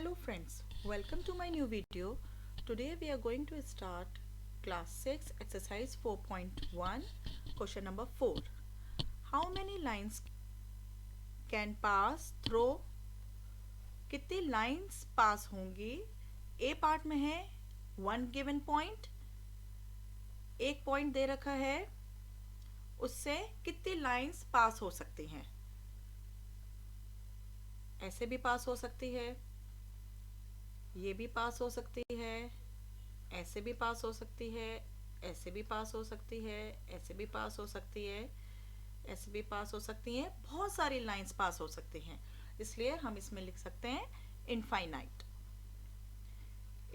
Hello friends, welcome to my new video. Today we are going to start class 6 exercise 4.1 question number 4. How many lines can pass through? कितनी lines pass होंगी? ए part में है one given point, एक point दे रखा है, उससे कितनी lines pass हो सकती हैं? ऐसे भी पास हो सकती है, ये भी पास हो सकती है, ऐसे भी पास हो सकती है, ऐसे भी पास हो सकती है, ऐसे भी पास हो सकती है, ऐसे भी पास हो सकती हैं। बहुत सारी लाइंस पास हो सकती हैं, इसलिए हम इसमें लिख सकते हैं इनफाइनाइट।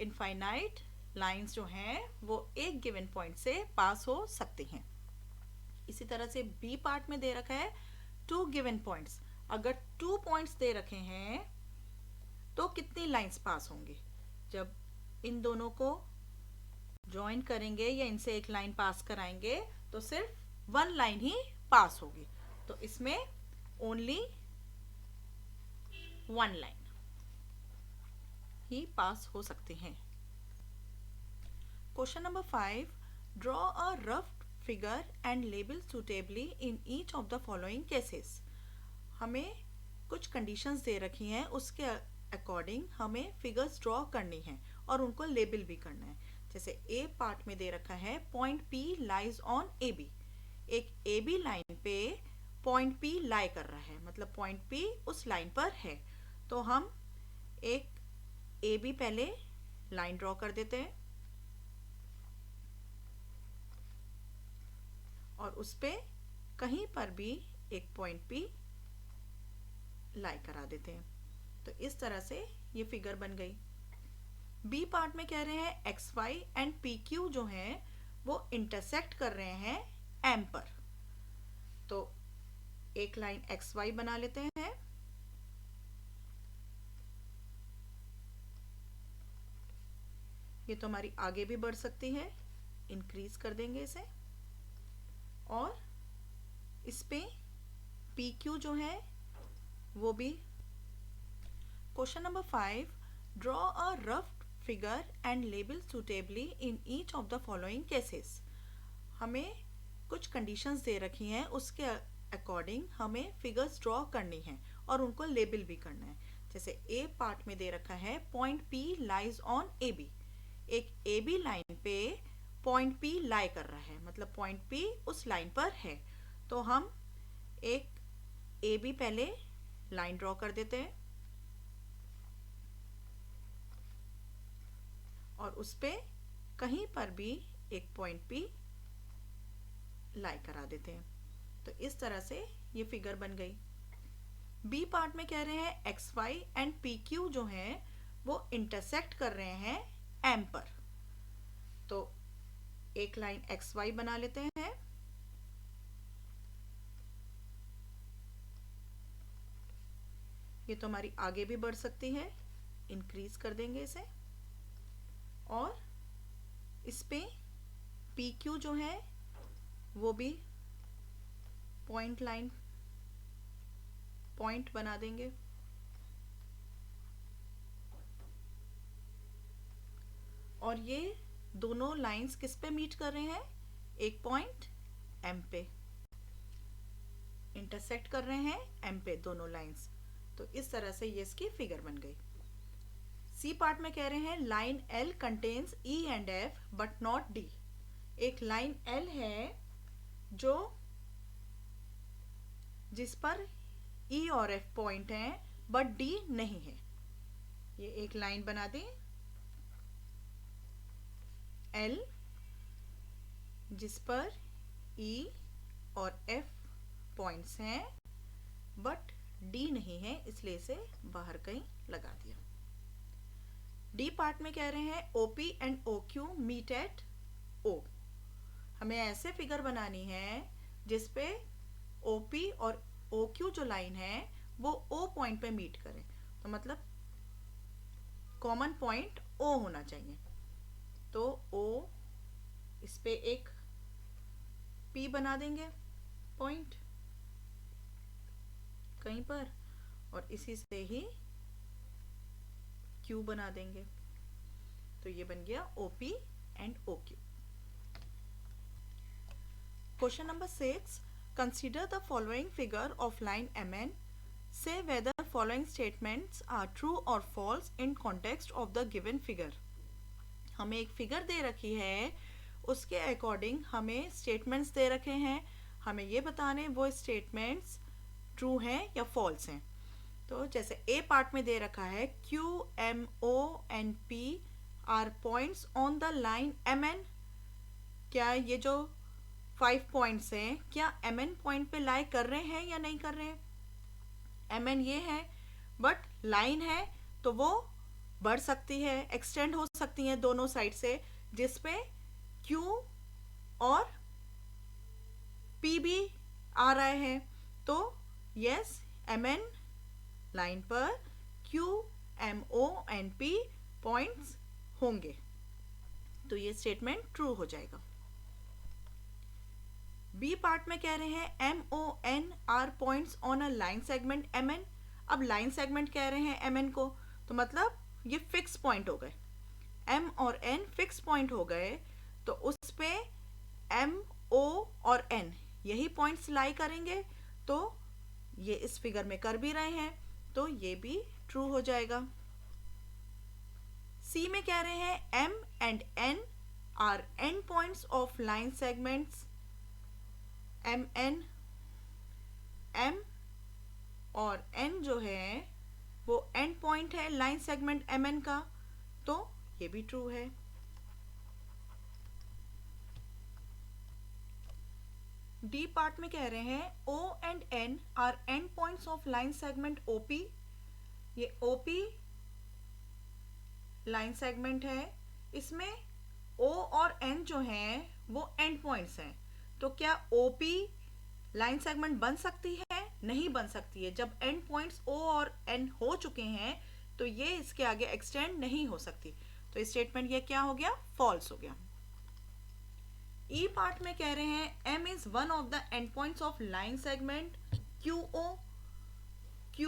इनफाइनाइट लाइंस जो हैं वो एक गिवन पॉइंट से पास हो सकती हैं। इसी तरह से बी पार्ट में दे रखा है टू गिवन पॉइंट्स। अगर 2 पॉइंट्स दे रखे हैं तो कितनी लाइंस पास होंगी? जब इन दोनों को ज्वाइन करेंगे या इनसे एक लाइन पास कराएंगे तो सिर्फ वन लाइन ही पास होगी। तो इसमें ओनली वन लाइन ही पास हो सकती हैं। Question number 5, draw a rough figure and label suitably in each of the following cases. हमें कुछ कंडीशंस दे रखी हैं, उसके अकॉर्डिंग हमें फिगर्स ड्रॉ करनी है और उनको लेबल भी करना है। जैसे ए पार्ट में दे रखा है point P lies on A B. एक ए बी लाइन पे पॉइंट पी लाई कर रहा है, मतलब पॉइंट पी उस लाइन पर है। तो हम एक ए बी पहले लाइन ड्रॉ कर देते हैं और उस पे कहीं पर भी एक पॉइंट पी लाई करा देते हैं। तो इस तरह से ये फिगर बन गई। बी पार्ट में कह रहे हैं X Y and P Q जो हैं वो इंटरसेक्ट कर रहे हैं एम पर। तो एक लाइन एक्स वाई बना लेते हैं, ये तो हमारी आगे भी बढ़ सकती है, इंक्रीज कर देंगे इसे। और इस पे पी क्यू जो है वो भी। Question number 5, draw a rough figure and label suitably in each of the following cases. हमें कुछ कंडीशंस दे रखी हैं, उसके अकॉर्डिंग हमें फिगर्स ड्रॉ करनी है और उनको लेबल भी करना है। जैसे ए पार्ट में दे रखा है point P lies on A B. एक ए बी लाइन पे पॉइंट पी लाई कर रहा है, मतलब पॉइंट पी उस लाइन पर है। तो हम एक ए बी पहले लाइन ड्रॉ कर देते हैं और उस पे कहीं पर भी एक पॉइंट पी लाई करा देते हैं। तो इस तरह से ये फिगर बन गई। बी पार्ट में कह रहे हैं X Y and P Q जो हैं वो इंटरसेक्ट कर रहे हैं एम पर। तो एक लाइन एक्स वाई बना लेते हैं, ये तो हमारी आगे भी बढ़ सकती है, इंक्रीज कर देंगे इसे। और इस पे पी क्यू जो है वो भी पॉइंट लाइन पॉइंट बना देंगे। और ये दोनों लाइंस किस पे मीट कर रहे हैं? एक पॉइंट एम पे इंटरसेक्ट कर रहे हैं एम पे दोनों लाइंस। तो इस तरह से ये इसकी फिगर बन गई। सी पार्ट में कह रहे हैं line L contains E and F but not D. एक लाइन एल है जो जिस पर ई और एफ पॉइंट हैं बट डी नहीं है। ये एक लाइन बना दें एल जिस पर ई और एफ पॉइंट्स हैं बट डी नहीं है, इसलिए इसे बाहर कहीं लगा दिया। डी पार्ट में कह रहे हैं OP and O Q meet at O. हमें ऐसे फिगर बनानी है जिसपे ओपी और ओ क्यू जो लाइन है वो ओ पॉइंट पे मीट करें। तो मतलब कॉमन पॉइंट ओ होना चाहिए। तो ओ इस पे एक पी बना देंगे पॉइंट कहीं पर, और इसी से ही क्यू बना देंगे, तो ये बन गया OP and OQ। Question number 6, consider the following figure of line MN, say whether following statements are true or false in context of the given figure। हमें एक फिगर दे रखी है, उसके अकॉर्डिंग हमें स्टेटमेंट्स दे रखे हैं, हमें ये बताने वो स्टेटमेंट्स ट्रू हैं या फॉल्स हैं। तो जैसे ए पार्ट में दे रखा है QMONP are points on the line MN, क्या ये जो 5 पॉइंट्स हैं क्या MN पॉइंट पे लाई कर रहे हैं या नहीं कर रहे हैं? MN ये है, बट लाइन है तो वो बढ़ सकती है, एक्सटेंड हो सकती है दोनों साइड से, जिसपे Q और P भी आ रहे हैं। तो यस, MN लाइन पर QMONP पॉइंट्स होंगे, तो ये स्टेटमेंट ट्रू हो जाएगा। बी पार्ट में कह रहे हैं MON are points on a line segment MN। अब लाइन सेगमेंट कह रहे हैं MN को, तो मतलब ये फिक्स पॉइंट हो गए, M और N फिक्स पॉइंट हो गए, तो उस पे M, O और N यही पॉइंट्स लाई करेंगे, तो ये इस फिगर में कर भी रहे हैं, तो ये भी ट्रू हो जाएगा। सी में कह रहे हैं M and N are end points of line segments MN। M और N जो है वो एंड पॉइंट है लाइन सेगमेंट MN का, तो ये भी ट्रू है। डी पार्ट में कह रहे हैं O and N are end points of line segment OP। ये OP लाइन सेगमेंट है, इसमें O और N जो हैं वो एंड पॉइंट्स हैं, तो क्या OP लाइन सेगमेंट बन सकती है? नहीं बन सकती है। जब एंड पॉइंट्स O और N हो चुके हैं तो ये इसके आगे एक्सटेंड नहीं हो सकती, तो स्टेटमेंट ये क्या हो गया? फॉल्स हो गया। ई पार्ट में कह रहे हैं M is one of the end points of line segment QO। Q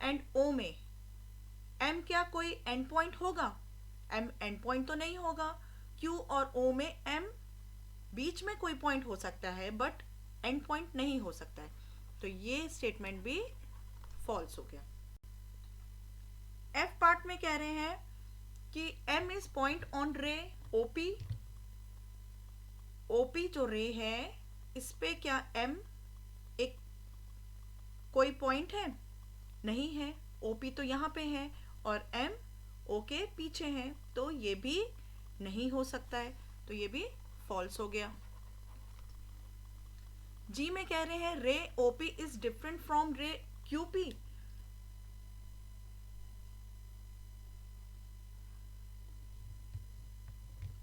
and O में M क्या कोई एंड पॉइंट होगा? M एंड पॉइंट तो नहीं होगा। Q और O में M बीच में कोई पॉइंट हो सकता है, बट एंड पॉइंट नहीं हो सकता है, तो ये स्टेटमेंट भी फॉल्स हो गया। एफ पार्ट में कह रहे हैं कि M इज पॉइंट ऑन रे OP। OP जो रे है इस पे क्या M एक कोई पॉइंट है? नहीं है, OP तो यहाँ पे है और M O के पीछे है, तो ये भी नहीं हो सकता है, तो ये भी फॉल्स हो गया। जी में कह रहे हैं रे OP इज डिफरेंट फ्रॉम रे QP।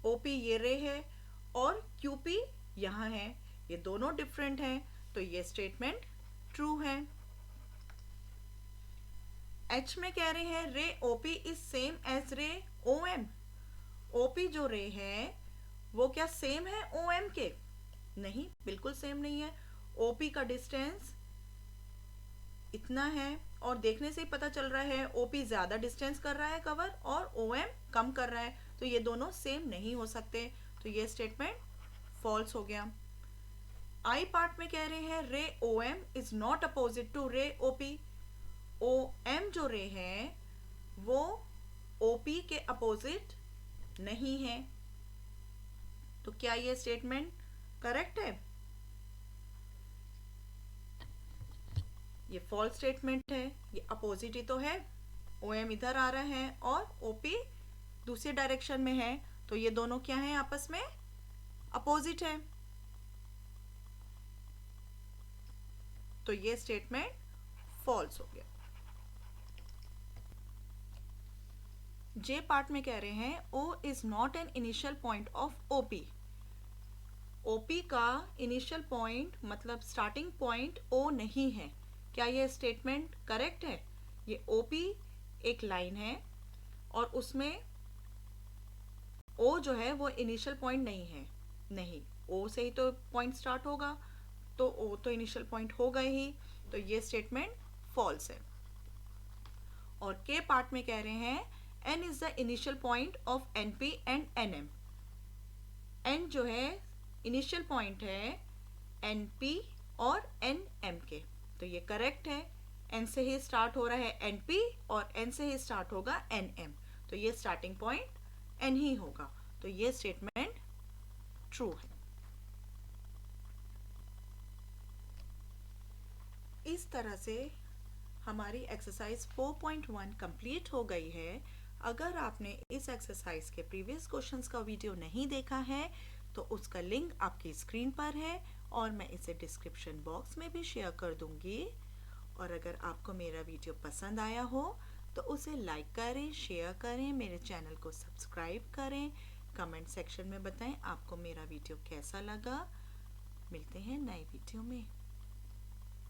OP ये रे है और QP यहाँ है, ये दोनों डिफरेंट हैं, तो ये स्टेटमेंट ट्रू है। H में कह रहे हैं रे OP इज सेम एज रे OM। OP जो रे है वो क्या सेम है OM के? नहीं, बिल्कुल सेम नहीं है। OP का डिस्टेंस इतना है और देखने से ही पता चल रहा है OP ज्यादा डिस्टेंस कर रहा है कवर और OM कम कर रहा है, तो ये दोनों सेम नहीं हो सकते, तो ये स्टेटमेंट फॉल्स हो गया। आई पार्ट में कह रहे हैं ray OM is not opposite to ray OP। OM जो रे है वो OP के अपोजिट नहीं है, तो क्या ये स्टेटमेंट करेक्ट है? ये फॉल्स स्टेटमेंट है, ये अपोजिट ही तो है। OM इधर आ रहा है और OP दूसरे डायरेक्शन में है, तो ये दोनों क्या है आपस में? अपोजिट है, तो ये स्टेटमेंट फॉल्स हो गया। जे पार्ट में कह रहे हैं O is not an initial point of OP। OP का इनिशियल पॉइंट मतलब स्टार्टिंग पॉइंट O नहीं है, क्या ये स्टेटमेंट करेक्ट है? ये OP एक लाइन है और उसमें O जो है वो इनिशियल पॉइंट नहीं है, नहीं, O से ही तो पॉइंट स्टार्ट होगा, तो O तो इनिशियल पॉइंट होगा ही, तो ये स्टेटमेंट फॉल्स है। और के पार्ट में कह रहे हैं n is the initial point of np and nm। n जो है इनिशियल पॉइंट है np और nm के, तो ये करेक्ट है। n से ही स्टार्ट हो रहा है np और n से ही स्टार्ट होगा nm, तो ये स्टार्टिंग पॉइंट n ही होगा, तो ये स्टेटमेंट ट्रू है। इस तरह से हमारी एक्सरसाइज 4.1 कंप्लीट हो गई है। अगर आपने इस एक्सरसाइज के प्रीवियस क्वेश्चंस का वीडियो नहीं देखा है तो उसका लिंक आपकी स्क्रीन पर है और मैं इसे डिस्क्रिप्शन बॉक्स में भी शेयर कर दूंगी। और अगर आपको मेरा वीडियो पसंद आया हो तो उसे लाइक करें, शेयर करें, मेरे चैनल को सब्सक्राइब करें, कमेंट सेक्शन में बताएं आपको मेरा वीडियो कैसा लगा। मिलते हैं नए वीडियो में।